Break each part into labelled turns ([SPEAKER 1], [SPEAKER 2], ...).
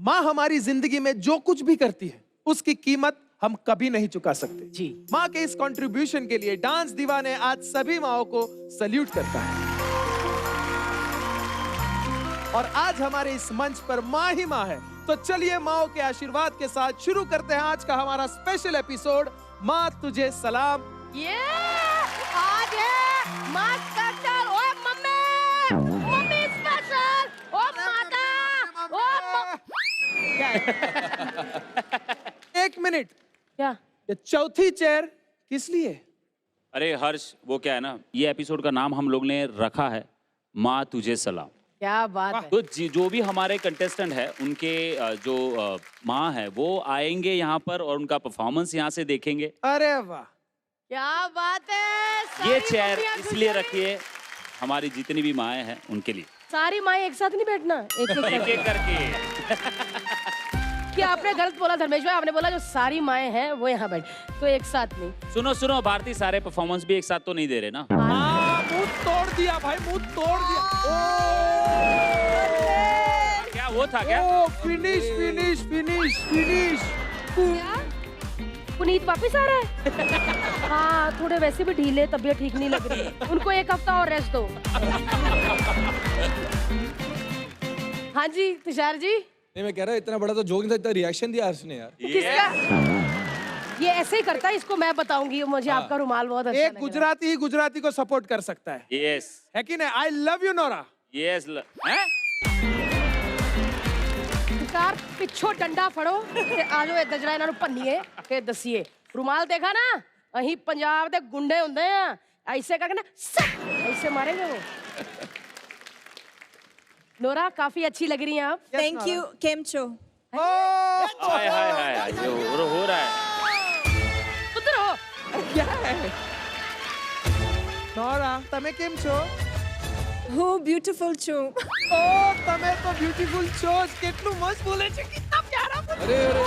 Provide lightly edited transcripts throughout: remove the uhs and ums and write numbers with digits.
[SPEAKER 1] माँ हमारी जिंदगी में जो कुछ भी करती है उसकी कीमत हम कभी नहीं चुका सकते
[SPEAKER 2] जी।
[SPEAKER 1] माँ के इस कंट्रीब्यूशन के लिए डांस दीवाने आज सभी माओं को सल्यूट करता है। और आज हमारे इस मंच पर माँ ही माँ है, तो चलिए माओ के आशीर्वाद के साथ शुरू करते हैं आज का हमारा स्पेशल एपिसोड माँ तुझे सलाम।
[SPEAKER 2] ये आज है माँ स्पेशल। ओए मम्मी, मम्मी स्पेशल। ओ माता, ओ
[SPEAKER 1] एक मिनट,
[SPEAKER 2] क्या?
[SPEAKER 1] ये चौथी चेयर किस लिए?
[SPEAKER 3] अरे हर्ष, वो क्या है ना, ये एपिसोड का नाम हम लोग ने रखा है माँ तुझे सलाम।
[SPEAKER 2] क्या बात है।
[SPEAKER 3] तो जो भी हमारे कंटेस्टेंट है उनके जो माँ है वो आएंगे यहाँ पर और उनका परफॉर्मेंस यहाँ से देखेंगे।
[SPEAKER 1] अरे वाह,
[SPEAKER 2] क्या बात है।
[SPEAKER 3] ये चेयर इसलिए रखी है हमारी जितनी भी माएँ हैं उनके लिए।
[SPEAKER 2] सारी माएँ एक साथ नहीं बैठना, एक एक
[SPEAKER 3] एक एक करके।
[SPEAKER 2] कि आपने गलत बोला धर्मेश भाई, आपने बोला जो सारी माएँ हैं वो यहाँ बैठ, तो एक साथ नहीं।
[SPEAKER 3] सुनो सुनो भारती, सारे परफॉर्मेंस भी एक साथ तो नहीं दे रहे ना।
[SPEAKER 1] मुंह तोड़ दिया भाई, मुंह तोड़ दिया।
[SPEAKER 3] क्या वो था क्या?
[SPEAKER 1] Finish finish finish finish.
[SPEAKER 2] Puneet वापस आ रहा है। हाँ, थोड़े वैसे भी ढीले, तबीयत ठीक नहीं लग रही, उनको एक हफ्ता और रेस्ट दो। हाँ जी तुषार जी।
[SPEAKER 4] नहीं, मैं कह रहा इतना बड़ा तो जोक नहीं था, इतना रिएक्शन दिया हर्ष ने यार।
[SPEAKER 2] किसका? ये ऐसे ही करता है, इसको मैं बताऊंगी। मुझे आपका रुमाल बहुत अच्छा
[SPEAKER 1] एक गुजराती ही गुजराती को सपोर्ट कर सकता है।
[SPEAKER 3] यस
[SPEAKER 1] है कि नहीं? I love you Nora.
[SPEAKER 3] Yes.
[SPEAKER 2] कार पिछो डंडा फड़ो ते आजो ए दजरा इन्हां नूं भन्नीए के दसीए। रुमाल देखा ना, अहीं पंजाब दे गुंडे हुंदे आ, ऐसे करके ना ऐसे मारेंगे वो। नोरा काफी अच्छी लग रही हैं आप।
[SPEAKER 5] Thank you. केम छो?
[SPEAKER 3] हाय हाय हाय, ये हो रहा है।
[SPEAKER 2] उधर हो।
[SPEAKER 1] क्या है? नोरा, तमे केम छो?
[SPEAKER 5] હું બ્યુટીફુલ છું।
[SPEAKER 1] ઓ, તમે તો બ્યુટીફુલ છો જ. કેટલું મસ્ત બોલે છે, કેટલા પ્યારા બોલે.
[SPEAKER 2] ओ,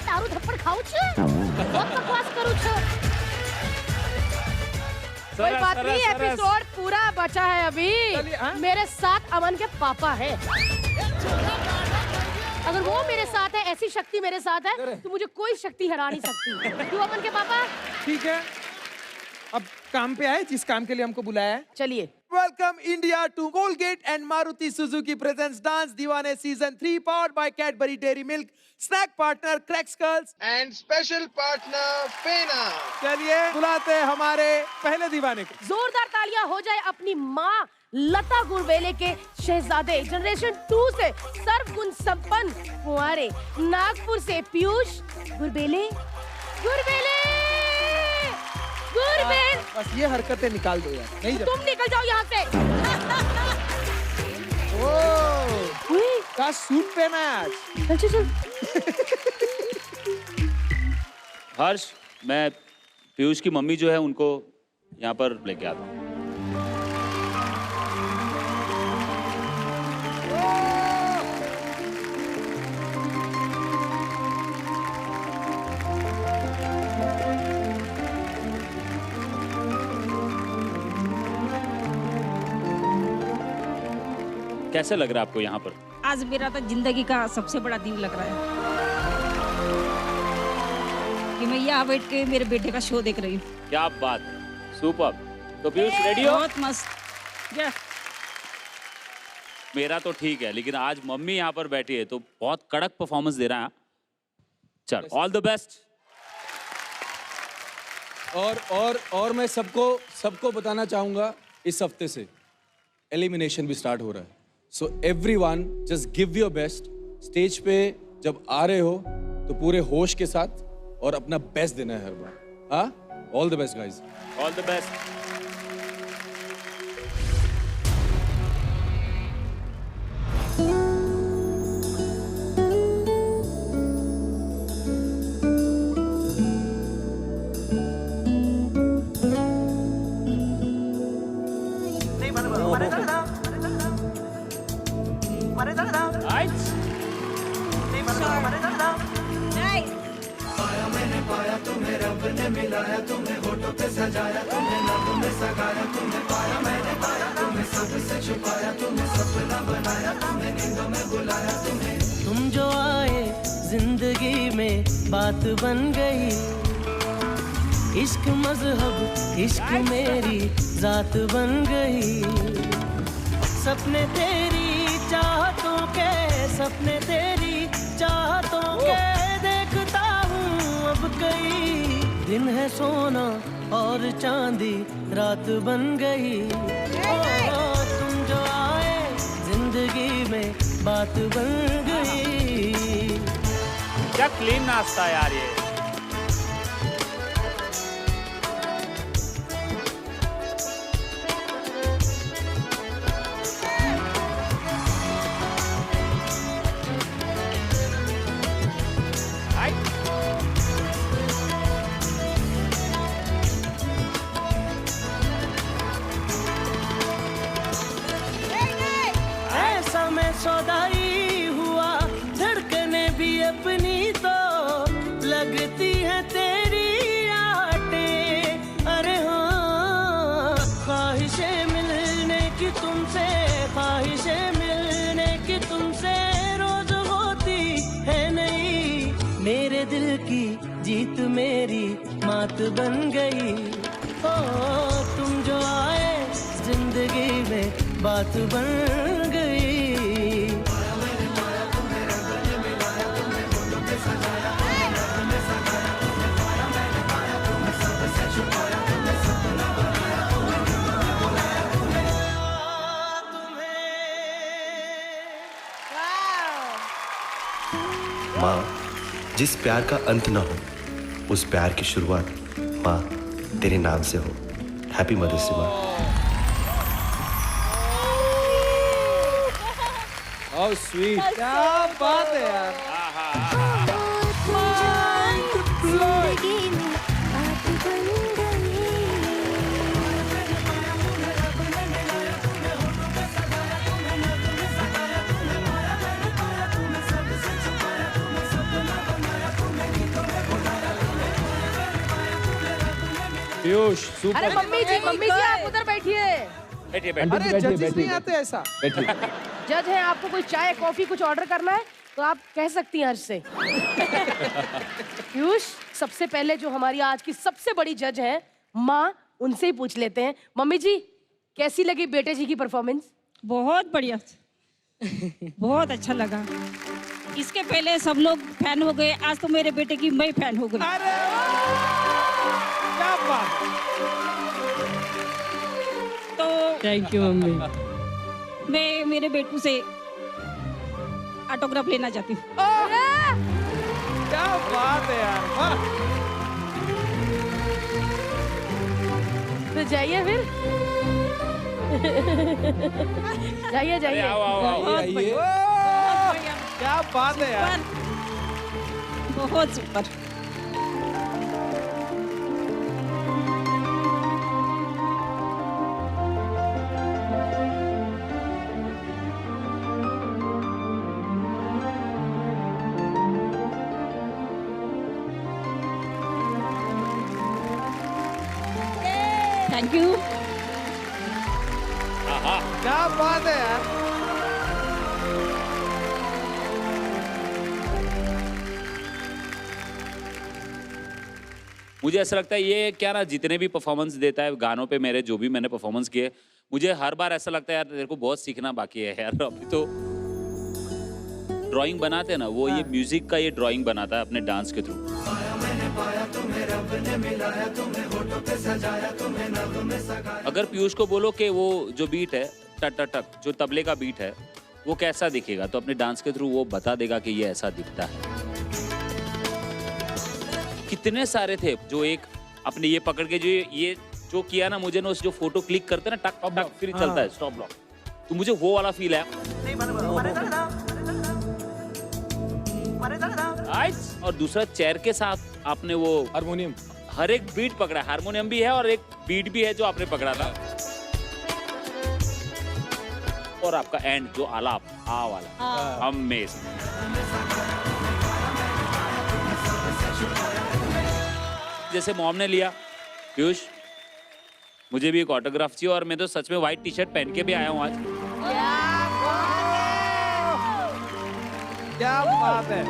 [SPEAKER 2] तारू थप्पड़ खाऊ छे, बहुत बकवास करू छे। कोई बात नहीं, एपिसोड पूरा बचा है अभी।
[SPEAKER 1] चलिए, हाँ?
[SPEAKER 2] मेरे साथ अमन के पापा है। अगर वो मेरे साथ है, ऐसी शक्ति मेरे साथ है, तो मुझे कोई शक्ति हरा नहीं सकती। तू अमन के पापा?
[SPEAKER 1] ठीक है, अब काम पे आए जिस काम के लिए हमको बुलाया है।
[SPEAKER 2] चलिए।
[SPEAKER 1] Welcome India to Colgate and Maruti Suzuki presents Dance Diwane Season 3 powered by Cadbury Dairy Milk, snack partner Cracks Girls
[SPEAKER 6] and special partner Fena।
[SPEAKER 1] चलिए बुलाते हैं हमारे पहले दीवाने को।
[SPEAKER 2] जोरदार तालियां हो जाए अपनी माँ लता गुरबेले के शहजादे जनरेशन 2 से सर्वगुण संपन्न कुंवारे नागपुर से पीयूष गुरबेले। गुरबेले गुरबेल,
[SPEAKER 1] बस ये हरकतें निकाल दो यार, नहीं जब।
[SPEAKER 2] तुम निकल जाओ यहाँ से।
[SPEAKER 1] ओह, का सूट पहना है आज।
[SPEAKER 2] चल चल चल।
[SPEAKER 3] हर्ष, मैं पीयूष की मम्मी जो है उनको यहाँ पर लेके आता हूँ। कैसे लग रहा है आपको यहाँ पर?
[SPEAKER 7] आज मेरा तो जिंदगी का सबसे बड़ा दिन लग रहा है कि मैं यहाँ बैठ के मेरे बेटे का शो देख रही हूँ।
[SPEAKER 3] क्या बात, सुपर। तो पीयूष रेडी हो?
[SPEAKER 7] बहुत मस्त।
[SPEAKER 3] मेरा तो ठीक है, लेकिन आज मम्मी यहाँ पर बैठी है तो बहुत कड़क परफॉर्मेंस दे रहा है। चल, ऑल द बेस्ट।
[SPEAKER 4] और मैं सबको बताना चाहूंगा, इस हफ्ते से एलिमिनेशन भी स्टार्ट हो रहा है। So everyone just give your best. Stage पे जब आ रहे हो तो पूरे होश के साथ और अपना बेस्ट देना है हर बार। हाँ, all the best guys.
[SPEAKER 3] All the best.
[SPEAKER 8] तुम जो आए जिंदगी में बात बन गई। इश्क मजहब इश्क मेरी जात बन गई। सपने तेरी चाहतों के, सपने तेरी चाहतों के देखता हूँ अब कई। दिन है सोना और चांदी रात बन गई। ओ तुम जो आए जिंदगी में बात बन गई।
[SPEAKER 3] क्या क्लीन नाश्ता है यार ये।
[SPEAKER 8] ऐसा मैं सौदाई हुआ, धड़कने भी अपनी तो लगती है तेरी आटे। अरे हाँ, ख्वाहिशें मिलने की तुमसे, ख्वाहिशें मिलने की तुमसे रोज होती है नहीं। मेरे दिल की जीत मेरी मात बन गई। ओ तुम जो आए जिंदगी में बात बन गई।
[SPEAKER 9] माँ, जिस प्यार का अंत न हो, उस प्यार की शुरुआत माँ तेरे नाम से हो। हैप्पी मदर्स डे माँ।
[SPEAKER 4] How sweet.
[SPEAKER 1] क्या बात है यार।
[SPEAKER 4] पीयूष सुपर।
[SPEAKER 2] अरे मम्मी जी आप उधर बैठिए।
[SPEAKER 3] बैठिए बैठिए।
[SPEAKER 1] अरे जजेस नहीं आते ऐसा।
[SPEAKER 2] जज है, आपको कोई चाय कॉफी कुछ ऑर्डर करना है तो आप कह सकती हैं अर्ज से। पीयूष, सबसे पहले जो हमारी आज की सबसे बड़ी जज है माँ, उनसे ही पूछ लेते हैं। मम्मी जी, कैसी लगी बेटे जी की परफॉर्मेंस?
[SPEAKER 7] बहुत बढ़िया, बहुत अच्छा लगा। इसके पहले सब लोग फैन हो गए, आज तो मेरे बेटे की मैं फैन हो गई।
[SPEAKER 1] अरे क्या बात।
[SPEAKER 7] तो
[SPEAKER 10] थैंक यू मम्मी।
[SPEAKER 7] मैं मेरे बेटू से ऑटोग्राफ लेना चाहती हूँ।
[SPEAKER 1] क्या बात है यार, वाह।
[SPEAKER 2] तो जाइए फिर। जाइए जाइए।
[SPEAKER 3] आओ आओ आओ।
[SPEAKER 4] आइए।
[SPEAKER 1] क्या बात है यार।
[SPEAKER 7] बहुत सुपर। Thank you.
[SPEAKER 1] क्या बात है यार।
[SPEAKER 3] मुझे ऐसा लगता है ये क्या ना, जितने भी परफॉर्मेंस देता है गानों पे, मेरे जो भी मैंने परफॉर्मेंस किए, मुझे हर बार ऐसा लगता है यार तेरे को बहुत सीखना बाकी है यार। अभी तो ड्राइंग बनाते हैं ना, वो ये म्यूजिक का ये ड्राइंग बनाता है अपने डांस के थ्रू। अगर पीयूष को बोलो कि वो जो बीट है टक टक टक, जो तबले का बीट है, वो कैसा दिखेगा, तो अपने डांस के थ्रू वो बता देगा कि ये ऐसा दिखता है। कितने सारे थे जो एक अपने ये पकड़ के ये जो किया ना, मुझे ना उस जो फोटो क्लिक करते हैं ना टक टक फिर चलता है स्टॉप ब्लॉक, तो मुझे वो वाला फील है। और दूसरा चेयर के साथ आपने वो
[SPEAKER 4] हारमोनियम,
[SPEAKER 3] हर एक बीट पकड़ा, हारमोनियम भी है और एक बीट भी है जो आपने पकड़ा था। और आपका एंड जो आलाप आ वाला, अमेजिंग। जैसे मॉम ने लिया, पीयूष मुझे भी एक ऑटोग्राफ चाहिए, और मैं तो सच में व्हाइट टी शर्ट पहन के भी आया हूँ आज।
[SPEAKER 1] क्या बात है।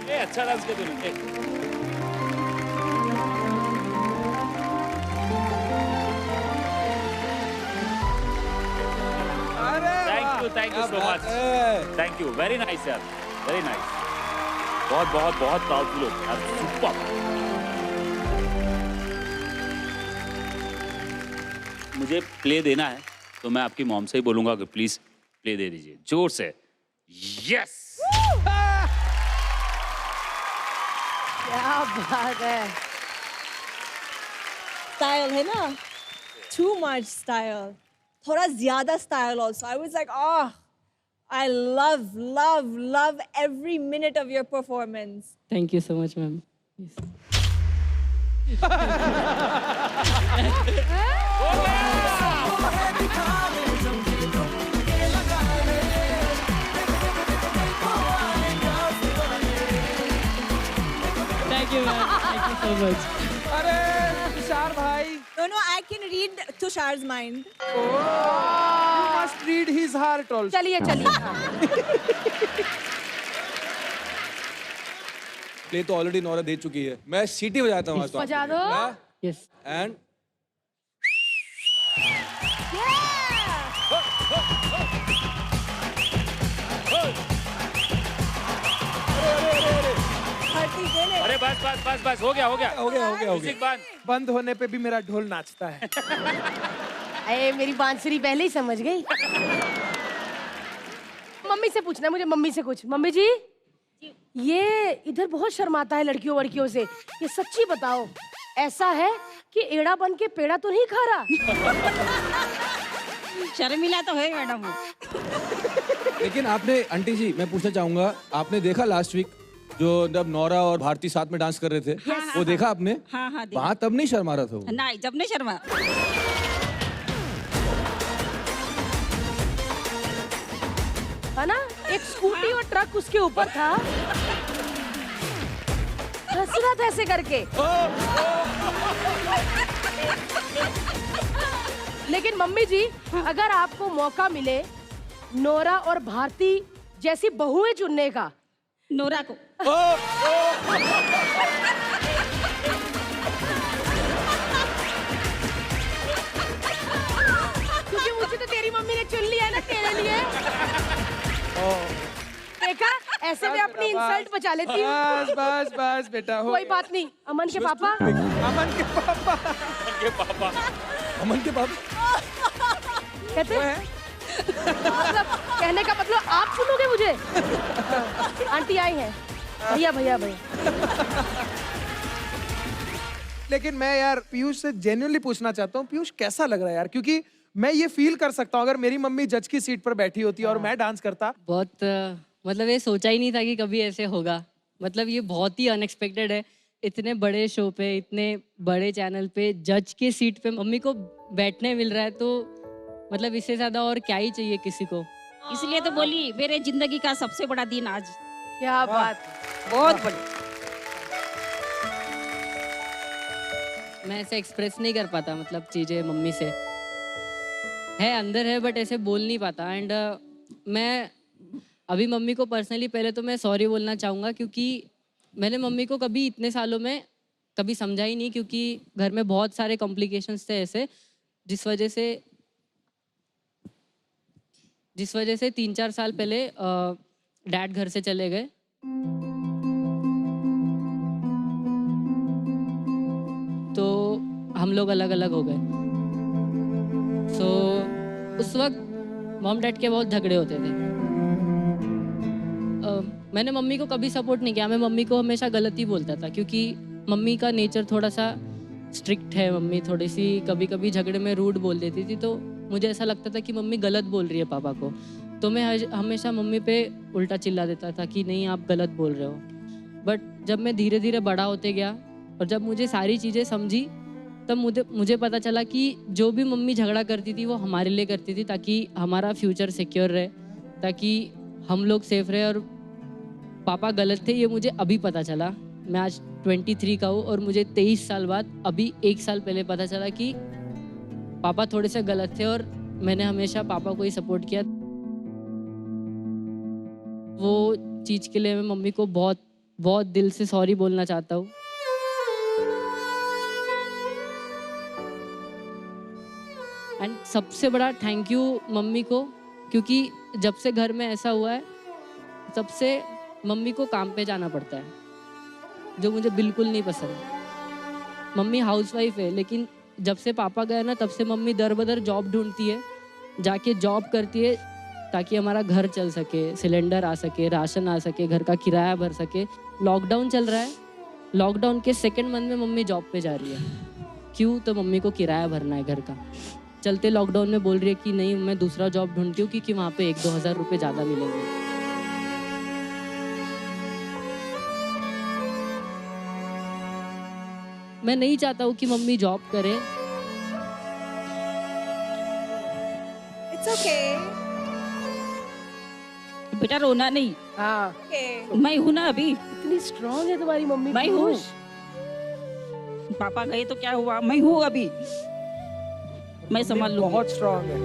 [SPEAKER 3] ए, अच्छा डांस किया तूने।
[SPEAKER 1] अरे
[SPEAKER 3] thank you so much, thank you, very nice यार, वेरी नाइस। बहुत बहुत बहुत प्राउडफुल होते हैं, सुपर। मुझे प्ले देना है तो मैं आपकी मॉम से ही बोलूंगा कि प्लीज प्ले दे दीजिए जोर से। यस,
[SPEAKER 2] क्या बात है।
[SPEAKER 5] Style है ना? Too much style. थोड़ा ज़्यादा style also. I was like, oh, I love every minute of your performance.
[SPEAKER 7] Thank you so much, ma'am. Thank you, ma'am. Thank you so much.
[SPEAKER 1] अरे तुषार भाई,
[SPEAKER 5] No, I can read Tushar's mind.
[SPEAKER 1] you must read his heart also.
[SPEAKER 2] चलिए चलिए।
[SPEAKER 4] Play तो already Naura दे चुकी है, मैं सीटी बजाता हूँ आज तो।
[SPEAKER 2] बजा दो।
[SPEAKER 7] Yes.
[SPEAKER 4] एंड
[SPEAKER 3] अरे बस बस बस बस, हो गया हो गया
[SPEAKER 4] हो गया
[SPEAKER 3] म्यूजिक बंद।
[SPEAKER 1] बंद होने पे भी मेरा ढोल नाचता है।
[SPEAKER 2] अरे मेरी बांसुरी पहले ही समझ गई। मम्मी से पूछना है मुझे, मम्मी से कुछ। मम्मी जी, ये इधर बहुत शर्माता है लड़कियों वड़कियों से, ये सच्ची बताओ, ऐसा है कि एड़ा बन के पेड़ा तो नहीं खा रहा?
[SPEAKER 7] शर्मिला तो है मैडम वो।
[SPEAKER 4] लेकिन आपने, आंटी जी मैं पूछना चाहूंगा, आपने देखा लास्ट वीक जो जब नौरा और भारती साथ में डांस कर रहे थे, वो देखा आपने?
[SPEAKER 7] हाँ हाँ देखा।
[SPEAKER 4] वहाँ तब नहीं शर्मा रहा था वो?
[SPEAKER 7] नहीं, जब नहीं शर्मा।
[SPEAKER 2] है ना, एक स्कूटी और ट्रक उसके ऊपर था, हंस रहा था ऐसे करके। लेकिन मम्मी जी, अगर आपको मौका मिले नोरा और भारती जैसी बहुएं चुनने का,
[SPEAKER 7] नोरा को।
[SPEAKER 2] क्योंकि मुझे तो तेरी मम्मी ने चुन लिया है ना तेरे लिए। देखा, ऐसे में अपनी इंसल्ट बचा लेती हूँ।
[SPEAKER 1] बस बस बस बेटा, हो
[SPEAKER 2] कोई बात नहीं। अमन के पापा,
[SPEAKER 1] अमन के पापा
[SPEAKER 4] अमन के पापा
[SPEAKER 2] कहते हैं, मतलब कहने का मतलब आप सुनोगे मुझे? आंटी आई हैं, भैया भैया भैया।
[SPEAKER 1] लेकिन मैं यार पीयूष से जेन्युइनली पूछना चाहता हूँ, पीयूष कैसा लग रहा है यार? क्योंकि मैं ये फील कर सकता हूँ, अगर मेरी मम्मी जज की सीट पर बैठी होती और मैं डांस करता।
[SPEAKER 10] बहुत मतलब ये सोचा ही नहीं था कि कभी ऐसे होगा। मतलब ये बहुत ही अनएक्सपेक्टेड है। इतने बड़े शो पे, इतने बड़े चैनल पे जज के सीट पे मम्मी को बैठने मिल रहा है, तो मतलब इससे ज्यादा और क्या ही चाहिए किसी को।
[SPEAKER 7] इसलिए तो बोली मेरे जिंदगी का सबसे बड़ा दिन आज।
[SPEAKER 2] क्या बात।
[SPEAKER 7] बहुत बड़ी।
[SPEAKER 10] मैं ऐसे एक्सप्रेस नहीं कर पाता, मतलब चीजें मम्मी से है, अंदर है, बट ऐसे बोल नहीं पाता। एंड मैं अभी मम्मी को पर्सनली पहले तो मैं सॉरी बोलना चाहूँगा, क्योंकि मैंने मम्मी को कभी इतने सालों में कभी समझा ही नहीं, क्योंकि घर में बहुत सारे कॉम्प्लिकेशंस थे ऐसे, जिस वजह से 3-4 साल पहले डैड घर से चले गए। तो हम लोग अलग अलग हो गए। सो उस वक्त मॉम डैड के बहुत झगड़े होते थे। मैंने मम्मी को कभी सपोर्ट नहीं किया, मैं मम्मी को हमेशा गलत ही बोलता था, क्योंकि मम्मी का नेचर थोड़ा सा स्ट्रिक्ट है। मम्मी थोड़ी सी कभी कभी झगड़े में रूड बोल देती थी, तो मुझे ऐसा लगता था कि मम्मी गलत बोल रही है पापा को, तो मैं हमेशा मम्मी पे उल्टा चिल्ला देता था कि नहीं आप गलत बोल रहे हो। बट जब मैं धीरे धीरे बड़ा होते गया और जब मुझे सारी चीज़ें समझी, तब मुझे पता चला कि जो भी मम्मी झगड़ा करती थी वो हमारे लिए करती थी, ताकि हमारा फ्यूचर सिक्योर रहे, ताकि हम लोग सेफ रहे। और पापा गलत थे, ये मुझे अभी पता चला। मैं आज 23 का हूँ और मुझे 23 साल बाद अभी 1 साल पहले पता चला कि पापा थोड़े से गलत थे और मैंने हमेशा पापा को ही सपोर्ट किया। वो चीज़ के लिए मैं मम्मी को बहुत बहुत दिल से सॉरी बोलना चाहता हूँ। एंड सबसे बड़ा थैंक यू मम्मी को, क्योंकि जब से घर में ऐसा हुआ है तब से मम्मी को काम पे जाना पड़ता है, जो मुझे बिल्कुल नहीं पसंद। मम्मी हाउसवाइफ है, लेकिन जब से पापा गए ना तब से मम्मी दर बदर जॉब ढूंढती है, जाके जॉब करती है ताकि हमारा घर चल सके, सिलेंडर आ सके, राशन आ सके, घर का किराया भर सके। लॉकडाउन चल रहा है, लॉकडाउन के सेकंड मंथ में मम्मी जॉब पे जा रही है। क्यों? तो मम्मी को किराया भरना है घर का। चलते लॉकडाउन में बोल रही है कि नहीं मैं दूसरा जॉब ढूंढती हूँ क्योंकि वहाँ पे 1-2 हज़ार रुपये ज़्यादा मिलेंगे। मैं नहीं चाहता हूँ कि मम्मी जॉब करे।
[SPEAKER 5] It's okay.
[SPEAKER 7] बेटा रोना नहीं,
[SPEAKER 2] हाँ,
[SPEAKER 5] Okay.
[SPEAKER 7] मैं हूँ ना अभी।
[SPEAKER 2] इतनी स्ट्रांग है तुम्हारी मम्मी।
[SPEAKER 7] मैं हूँ।
[SPEAKER 2] पीयूष।
[SPEAKER 7] पापा गए तो क्या हुआ, मैं हूँ अभी, मैं संभाल लूंगी।
[SPEAKER 1] बहुत स्ट्रांग है।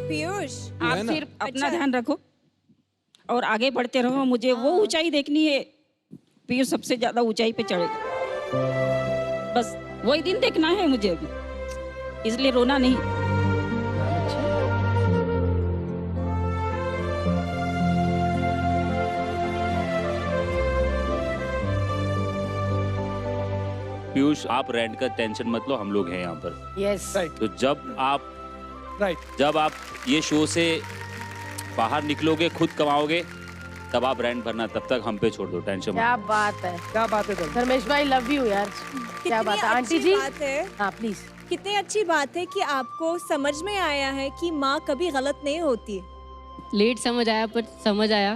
[SPEAKER 5] पीयूष,
[SPEAKER 7] आप
[SPEAKER 4] है ना?
[SPEAKER 7] सिर्फ अपना ध्यान रखो और आगे बढ़ते रहो। मुझे वो ऊंचाई देखनी है, पीयूष सबसे ज्यादा ऊंचाई पे चढ़ेगा, बस वही दिन देखना है मुझे अभी, इसलिए रोना नहीं।
[SPEAKER 3] पीयूष, आप रेंट का टेंशन मत लो, हम लोग हैं यहाँ पर।
[SPEAKER 2] यस।
[SPEAKER 1] राइट
[SPEAKER 3] तो
[SPEAKER 1] राइट।
[SPEAKER 3] जब आप ये शो से बाहर निकलोगे, खुद कमाओगे, तब आप रेंट भरना, तब तक हम पे छोड़ दो, टेंशन मत।
[SPEAKER 2] क्या बात है
[SPEAKER 1] क्या बात है धर्मेश?
[SPEAKER 2] धर्मेश भाई, लव यू यार। क्या बात है आंटी जी।
[SPEAKER 5] बात है,
[SPEAKER 2] हाँ प्लीज।
[SPEAKER 5] कितनी अच्छी बात है कि आपको समझ में आया है कि माँ कभी गलत नहीं होती है।
[SPEAKER 10] लेट समझ आया पर समझ आया।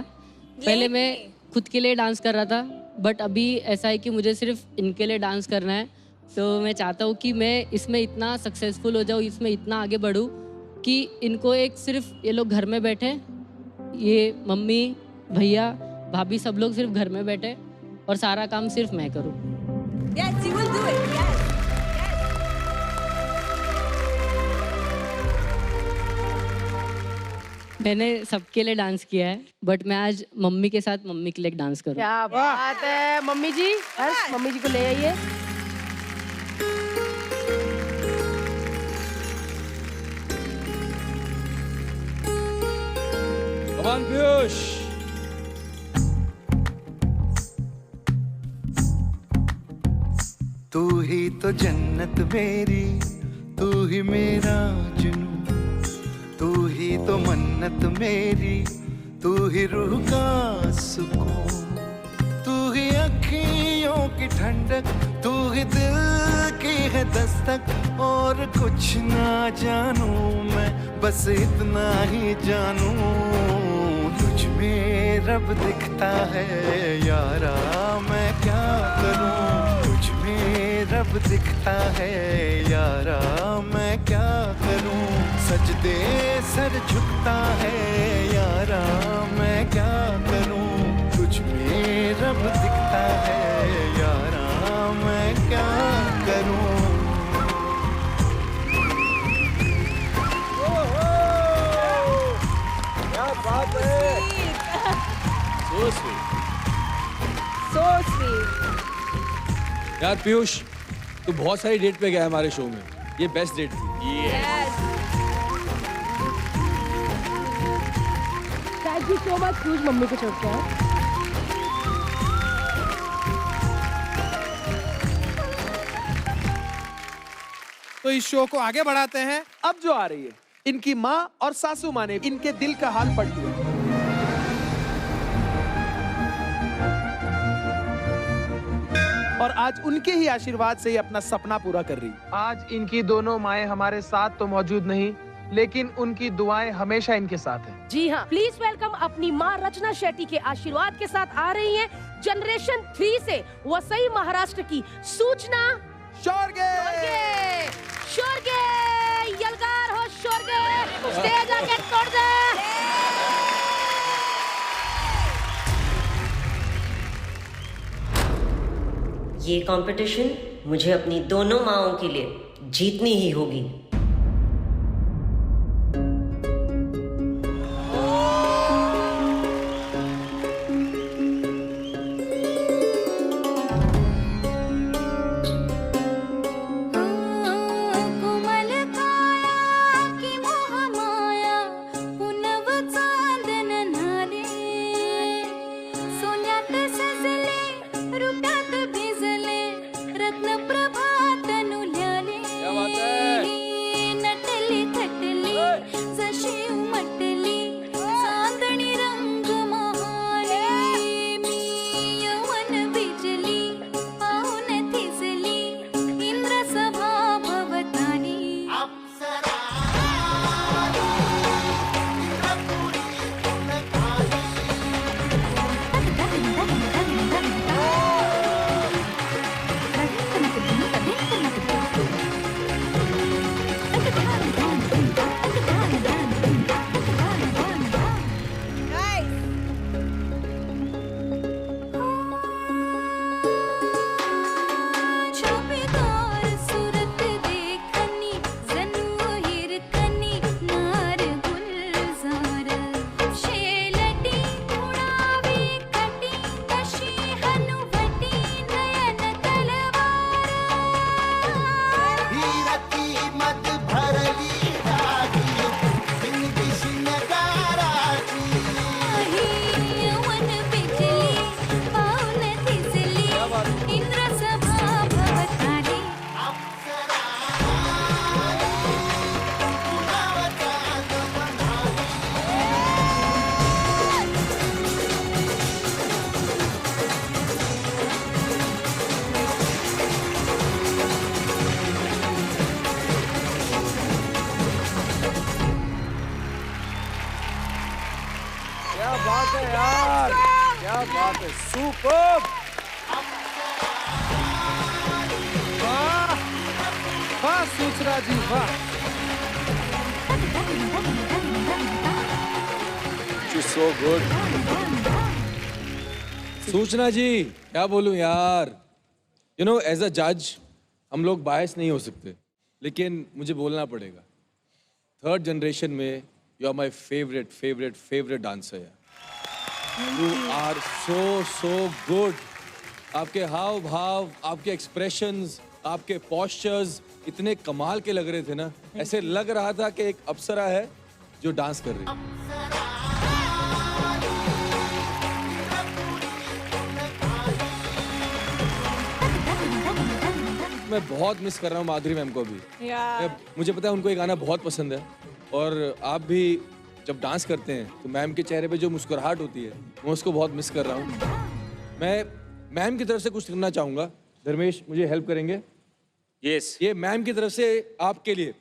[SPEAKER 10] पहले मैं खुद के लिए डांस कर रहा था, बट अभी ऐसा है कि मुझे सिर्फ इनके लिए डांस करना है। तो मैं चाहता हूँ कि मैं इसमें इतना सक्सेसफुल हो जाऊँ, इसमें इतना आगे बढ़ूँ कि इनको एक सिर्फ ये लोग घर में बैठे, ये मम्मी भैया भाभी सब लोग सिर्फ घर में बैठे और सारा काम सिर्फ मैं करूँ।
[SPEAKER 5] Yes, you will do it. Yes.
[SPEAKER 10] मैंने सबके लिए डांस किया है, बट मैं आज मम्मी के साथ मम्मी के लिए डांस करूँ।
[SPEAKER 2] क्या बात है मम्मी जी। हर्ष, मम्मी जी को ले आइए।
[SPEAKER 4] Come on, Piyush.
[SPEAKER 8] तू ही तो जन्नत मेरी, तू ही मेरा जुनून, तू ही तो मन्नत मेरी, तू ही रूह का सुकून, तू ही अखियों की ठंडक, तू ही दिल की है दस्तक। और कुछ ना जानू मैं, बस इतना ही जानू, तुझ में रब दिखता है यारा, मैं क्या करूं। तुझ में रब दिखता है यारा, मैं क्या करूं। सजदे सर झुकता है यारा, मैं क्या करूं। तुझ में रब दिखता है यारा, मैं क्या करूं।
[SPEAKER 3] So sweet.
[SPEAKER 5] So sweet.
[SPEAKER 4] यार पीयूष, तू बहुत सारी डेट पे गया है हमारे शो में, ये बेस्ट डेट थी।
[SPEAKER 5] Yes.
[SPEAKER 2] Thank you so much Piyush, mummy को छोड़ के आए।
[SPEAKER 1] तो इस शो को आगे बढ़ाते हैं। अब जो आ रही है, इनकी माँ और सासू माँ ने इनके दिल का हाल पढ़ लिया। और आज उनके ही आशीर्वाद से ही अपना सपना पूरा कर रही। आज इनकी दोनों माएं हमारे साथ तो मौजूद नहीं, लेकिन उनकी दुआएं हमेशा इनके साथ हैं।
[SPEAKER 2] जी हाँ, प्लीज वेलकम अपनी माँ रचना शेट्टी के आशीर्वाद के साथ आ रही हैं जनरेशन 3 से वसई महाराष्ट्र की सूचना
[SPEAKER 1] शोरगे।
[SPEAKER 2] शोरगे, यलगार हो शोरगे, स्टेज आके तोड़ दे।
[SPEAKER 11] ये कंपटीशन मुझे अपनी दोनों माँओं के लिए जीतनी ही होगी।
[SPEAKER 1] क्या बात है यार, क्या बात है, सुपर। वाह वाह सूचना जी, वाह।
[SPEAKER 4] So good. सूचना जी, क्या बोलूं यार, यू नो एज अ जज हम लोग बायस नहीं हो सकते, लेकिन मुझे बोलना पड़ेगा, 3rd जनरेशन में you are my favourite dancer यार। You are so good. आपके हाव भाव, आपके एक्सप्रेशंस, आपके पोस्चर्स इतने कमाल के लग रहे थे ना, ऐसे लग रहा था कि एक अप्सरा है जो डांस कर रही है। मैं बहुत मिस कर रहा हूँ माधुरी मैम को भी। मुझे पता है उनको ये गाना बहुत पसंद है, और आप भी जब डांस करते हैं तो मैम के चेहरे पे जो मुस्कुराहट होती है, मैं उसको बहुत मिस कर रहा हूँ। मैं मैम की तरफ से कुछ करना चाहूँगा। धर्मेश मुझे हेल्प करेंगे?
[SPEAKER 3] यस।
[SPEAKER 4] ये मैम की तरफ से आपके लिए।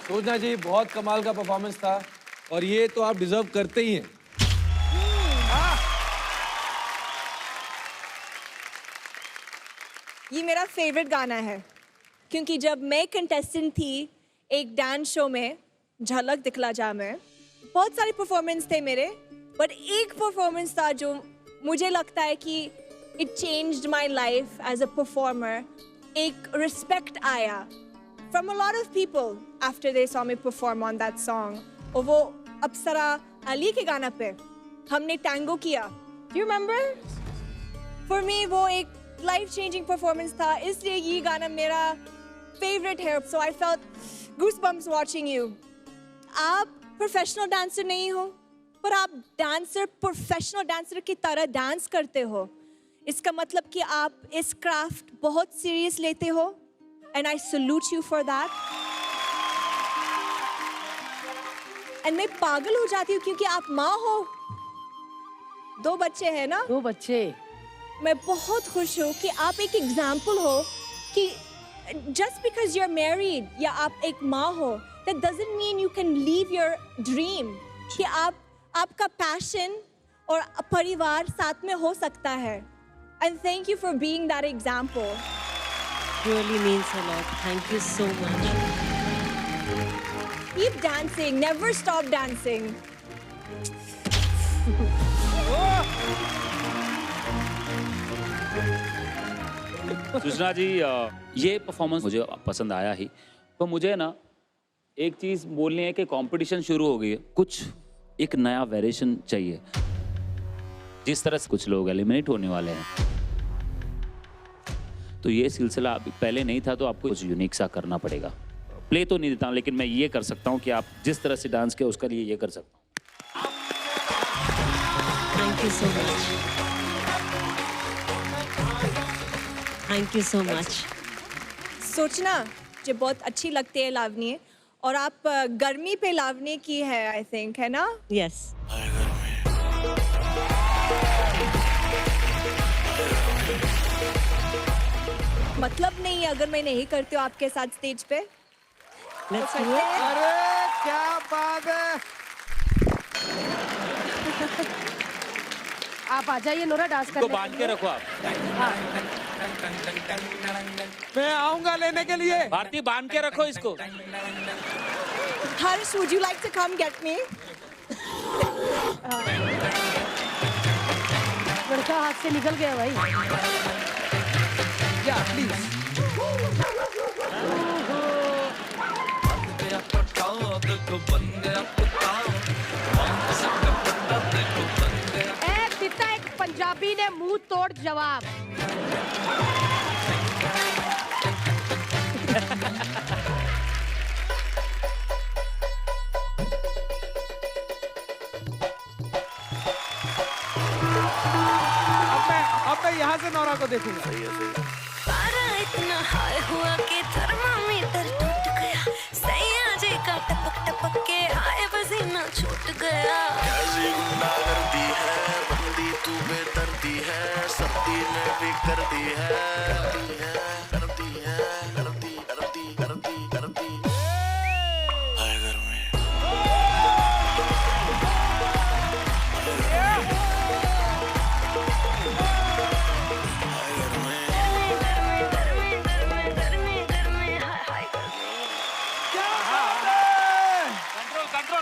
[SPEAKER 4] सूचना जी, बहुत कमाल का परफॉर्मेंस था, और ये तो आप डिजर्व करते ही हैं।
[SPEAKER 5] ये मेरा फेवरेट गाना है, क्योंकि जब मैं कंटेस्टेंट थी एक डांस शो में, झलक दिखला जा में, बहुत सारे परफॉर्मेंस थे मेरे, बट एक परफॉर्मेंस था जो मुझे लगता है कि it changed my life as a performer. एक रिस्पेक्ट आया from a lot of people after they saw me perform on that song. और वो अप्सरा अली के गाना पे हमने टैंगो किया। Do you remember? For me वो एक life-changing performance था, इसलिए ये गाना मेरा favorite है। So I felt goosebumps watching you. आप प्रोफेशनल डांसर नहीं हो, पर आप डांसर, प्रोफेशनल डांसर की तरह डांस करते हो। इसका मतलब कि आप इस क्राफ्ट बहुत सीरियस लेते हो, and I salute you for that. And मैं पागल हो जाती हूँ क्योंकि आप माँ हो, 2 बच्चे हैं ना।
[SPEAKER 2] 2 बच्चे।
[SPEAKER 5] मैं बहुत खुश हूँ कि आप एक एग्जाम्पल हो कि just because you're married या आप एक माँ हो, that doesn't mean you can leave your dream, कि आपका passion और परिवार साथ में हो सकता है। And thank you for being that example.
[SPEAKER 11] Really means a lot. Thank you so much.
[SPEAKER 5] Keep dancing, never stop dancing.
[SPEAKER 3] Sushma ji, ये परफॉर्मेंस मुझे पसंद आया ही, पर मुझे ना एक चीज बोलनी है कि कंपटीशन शुरू हो गई है, कुछ एक नया वेरिएशन चाहिए। जिस तरह से कुछ लोग एलिमिनेट होने वाले हैं, तो ये सिलसिला अभी पहले नहीं था, तो आपको कुछ यूनिक सा करना पड़ेगा। प्ले तो नहीं देता हूँ, लेकिन मैं ये कर सकता हूँ कि आप जिस तरह से डांस किया उसका लिए ये कर सकता हूँ।
[SPEAKER 11] Thank you so much. Thank you so much.
[SPEAKER 5] सोचना जो बहुत अच्छी लगती है लावनी, और आप गर्मी पे लावनी की है, आई थिंक, है ना?
[SPEAKER 11] Yes.
[SPEAKER 5] मतलब नहीं है अगर मैं नहीं करती हूँ आपके साथ स्टेज पे।
[SPEAKER 11] Let's do
[SPEAKER 5] तो
[SPEAKER 11] it.
[SPEAKER 1] अरे क्या बात है।
[SPEAKER 2] आप आ जाइए नोरा डांस
[SPEAKER 3] इसको
[SPEAKER 2] करने
[SPEAKER 3] बांध के रखो आप।
[SPEAKER 1] मैं आऊंगा लेने के लिए।
[SPEAKER 3] भारती, बांध के रखो इसको।
[SPEAKER 5] Harsh, would you like to come get me?
[SPEAKER 2] लड़का हाथ से निकल गया भाई।
[SPEAKER 1] या प्लीज।
[SPEAKER 2] एक पंजाबी ने मुंह तोड़ जवाब।
[SPEAKER 1] अब मैं यहाँ से नौरा को देखूंगा।
[SPEAKER 12] इतना हाय हुआ कि थर्मामीटर टूट गया, सैया जी का टपक टपक के हाय पसीना छूट गया।
[SPEAKER 8] कैसी गुंडागर्दी है, बंदी तू बेदर्दी है, सर्दी में भी करती है, करती है, करती है, करती करती करती करती हाय घर में।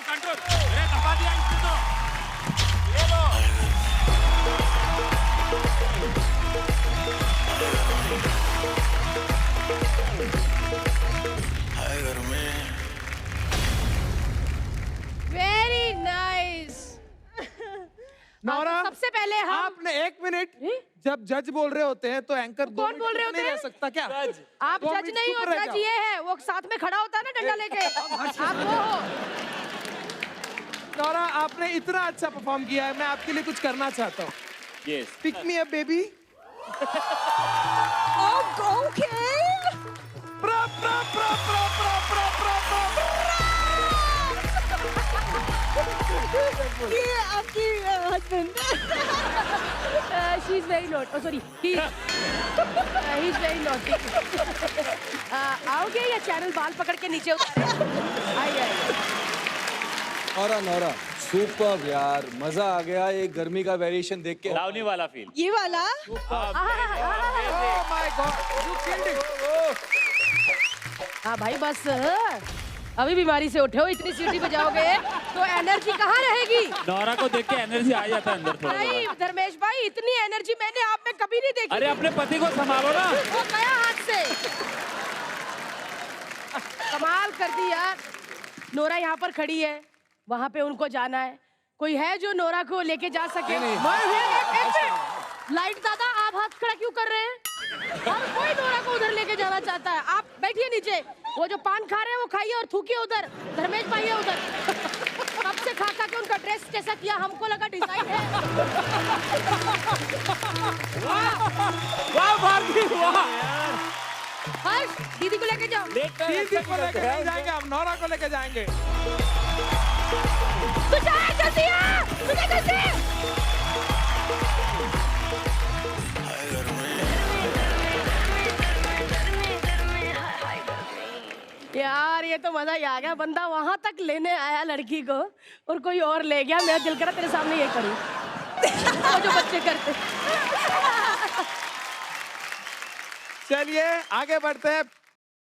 [SPEAKER 3] कंट्रोल, अरे दबा दिया इसने तो। ये लो।
[SPEAKER 8] हाय घर में।
[SPEAKER 2] Very nice.
[SPEAKER 1] नौरा,
[SPEAKER 2] सबसे पहले हम
[SPEAKER 1] आपने 1 मिनट, जब जज बोल रहे होते हैं तो एंकर 2
[SPEAKER 2] कौन बोल रहे होते
[SPEAKER 1] नहीं
[SPEAKER 2] हैं?
[SPEAKER 1] रह सकता क्या?
[SPEAKER 2] आप जज नहीं हो, जज ये है, वो साथ में खड़ा होता है ना डंडा लेके। आप वो हो।
[SPEAKER 1] नौरा, आपने इतना अच्छा परफॉर्म किया है, मैं आपके लिए कुछ करना चाहता हूँ।
[SPEAKER 3] Yes.
[SPEAKER 1] Pick me up baby.
[SPEAKER 5] Okay. ये आपकी husband.
[SPEAKER 2] She is very not, sorry, he is very naughty. आओगे या चैनल बाल पकड़ के नीचे उतारे? आइए।
[SPEAKER 4] नौरा सुपर यार, मजा आ गया ये गर्मी का वेरिएशन देख के।
[SPEAKER 3] लावनी वाला फील।
[SPEAKER 5] ये वाला?
[SPEAKER 1] Oh my God, you killed it.
[SPEAKER 2] हाँ भाई, बस अभी बीमारी से उठे हो, इतनी सीटी बजाओगे तो एनर्जी कहाँ रहेगी?
[SPEAKER 3] नौरा को देख के एनर्जी आ जाता है अंदर थोड़ा।
[SPEAKER 2] भाई धर्मेश भाई, इतनी एनर्जी मैंने आप में कभी नहीं देखी।
[SPEAKER 3] अरे अपने पति को संभालो ना।
[SPEAKER 2] वो गया हाथ से। कमाल कर दी यार। नोरा यहाँ पर खड़ी है, वहाँ पे उनको जाना है। कोई है जो नोरा को लेके जा सके? लाइट दादा, आप हाथ खड़ा क्यों कर रहे हैं? हर कोई नोरा को उधर लेके जाना चाहता है। आप बैठिए नीचे, वो जो पान खा रहे हैं वो खाइए और थूकिए उधर। धर्मेश भाई है उधर। कब से खा खा के उनका ड्रेस कैसा किया, हमको लगा डिजाइन है।
[SPEAKER 1] वाह भारती, वाह।
[SPEAKER 2] हर्ष, दीदी को लेके जाओ।
[SPEAKER 1] दीदी को लेके नहीं जाएंगे, हम नौरा को लेके जाएंगे।
[SPEAKER 2] तुषार जल्दी आ, तुझे जल्दी। यार ये तो मजा ही आ गया, बंदा वहां तक लेने आया लड़की को और कोई और ले गया। मेरा दिल करा तेरे सामने ये करूं वो जो बच्चे करते।
[SPEAKER 1] चलिए आगे बढ़ते हैं।